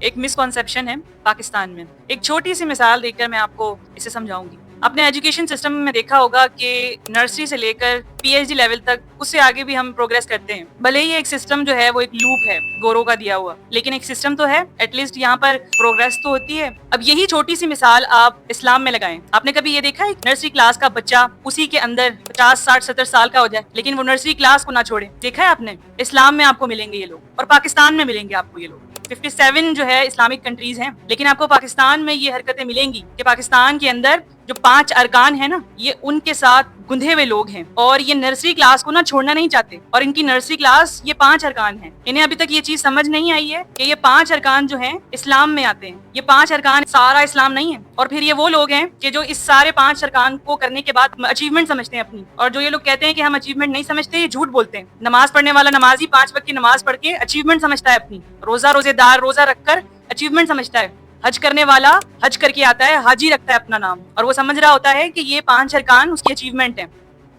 ایک مسکنسیپشن ہے پاکستان میں. ایک چھوٹی سی مثال دے کر میں آپ کو اسے سمجھاؤں گی. اپنے ایجوکیشن سسٹم میں دیکھا ہوگا کہ نرسری سے لے کر پی ایچ ڈی لیول تک اس سے آگے بھی ہم پروگریس کرتے ہیں. بھلے ہی ایک سسٹم جو ہے وہ ایک لوپ ہے گورو کا دیا ہوا, لیکن ایک سسٹم تو ہے, ایٹ لیسٹ یہاں پر پروگریس تو ہوتی ہے. اب یہی چھوٹی سی مثال آپ اسلام میں لگائیں. آپ نے کبھی یہ دیکھا ہے نرسری کلاس کا بچہ اسی کے اندر 50 60 70 سال کا ہو جائے لیکن وہ نرسری کلاس کو نہ چھوڑے؟ دیکھا ہے آپ نے؟ اسلام میں آپ کو ملیں گے یہ لوگ, اور پاکستان میں ملیں گے آپ کو یہ لوگ. 57 جو ہے اسلامک کنٹریز ہیں, لیکن آپ کو پاکستان میں یہ حرکتیں ملیں گی کہ پاکستان کے اندر جو 5 ارکان ہیں نا, یہ ان کے ساتھ گندھے ہوئے لوگ ہیں, اور یہ نرسری کلاس کو نہ چھوڑنا نہیں چاہتے, اور ان کی نرسری کلاس یہ 5 ارکان ہیں. انہیں ابھی تک یہ چیز سمجھ نہیں آئی ہے کہ یہ 5 ارکان جو ہیں اسلام میں آتے ہیں. یہ 5 ارکان سارا اسلام نہیں ہے. اور پھر یہ وہ لوگ ہیں کہ جو اس سارے 5 ارکان کو کرنے کے بعد اچیومنٹ سمجھتے ہیں اپنی, اور جو یہ لوگ کہتے ہیں کہ ہم اچیومنٹ نہیں سمجھتے, یہ جھوٹ بولتے ہیں. نماز پڑھنے والا نمازی 5 وقت کی نماز پڑھ کے اچیومنٹ سمجھتا ہے اپنی, روزے دار روزہ رکھ کر اچیومنٹ سمجھتا ہے. حج کرنے والا حج کر کے آتا ہے, حاجی رکھتا ہے اپنا نام, اور وہ سمجھ رہا ہوتا ہے کہ یہ 5 ارکان اس کی اچیومنٹ ہیں.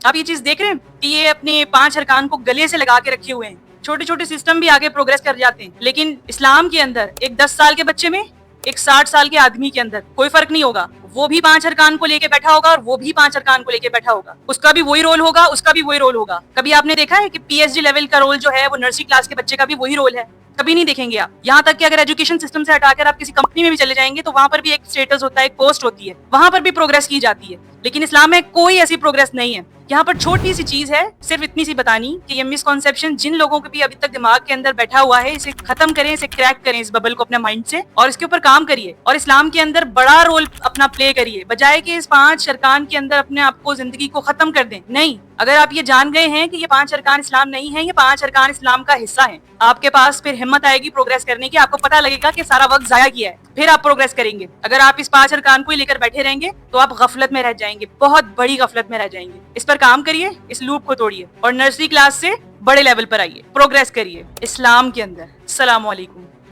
آپ یہ چیز دیکھ رہے ہیں کہ یہ اپنے 5 ارکان کو گلے سے لگا کے رکھے ہوئے ہیں. چھوٹے چھوٹے سسٹم بھی آگے پروگریس کر جاتے ہیں, لیکن اسلام کے اندر ایک 10 سال کے بچے میں ایک 60 سال کے آدمی کے اندر کوئی فرق نہیں ہوگا. وہ بھی 5 ارکان کو لے کے بیٹھا ہوگا, اور وہ بھی 5 ارکان کو لے کے بیٹھا ہوگا. اس کا بھی وہی رول ہوگا, اس کا بھی وہی رول ہوگا. کبھی آپ نے دیکھا ہے کہ پی ایچ ڈی لیول کا رول جو ہے وہ نرسری کلاس کے بچے کا بھی وہی رول ہے؟ کبھی نہیں دیکھیں گے آپ. یہاں تک کہ اگر ایجوکیشن سسٹم سے ہٹا کر آپ کسی کمپنی میں بھی چلے جائیں گے تو وہاں پر بھی ایک اسٹیٹس ہوتا ہے, ایک پوسٹ ہوتی ہے, وہاں پر بھی پروگریس کی جاتی ہے. لیکن اسلام میں کوئی ایسی پروگریس نہیں ہے. یہاں پر چھوٹی سی چیز ہے, صرف اتنی سی بتانی کہ یہ مسکنسیپشن جن لوگوں کے بھی ابھی تک دماغ کے اندر بیٹھا ہوا ہے, اسے ختم کریں, اسے کریک کریں, اس ببل کو اپنے مائنڈ سے, اور اس کے اوپر کام کریے, اور اسلام کے اندر بڑا رول اپنا پلے کریے, بجائے کہ اس 5 ارکان کے اندر اپنے آپ کو زندگی کو ختم کر دیں. نہیں, اگر آپ یہ جان گئے ہیں کہ یہ 5 ارکان اسلام نہیں ہیں, یہ 5 ارکان اسلام کا حصہ ہیں, آپ کے پاس پھر ہمت آئے گی پروگریس کرنے کی. آپ کو پتہ لگے گا کہ سارا وقت ضائع کیا ہے, پھر آپ پروگریس کریں گے. اگر آپ اس 5 ارکان کو ہی لے کر بیٹھے رہیں گے تو آپ غفلت میں رہ جائیں گے, بہت بڑی غفلت میں رہ جائیں گے. اس پر کام کریے, اس لوپ کو توڑیے, اور نرسری کلاس سے بڑے لیول پر آئیے, پروگریس کریے اسلام کے اندر. السلام علیکم.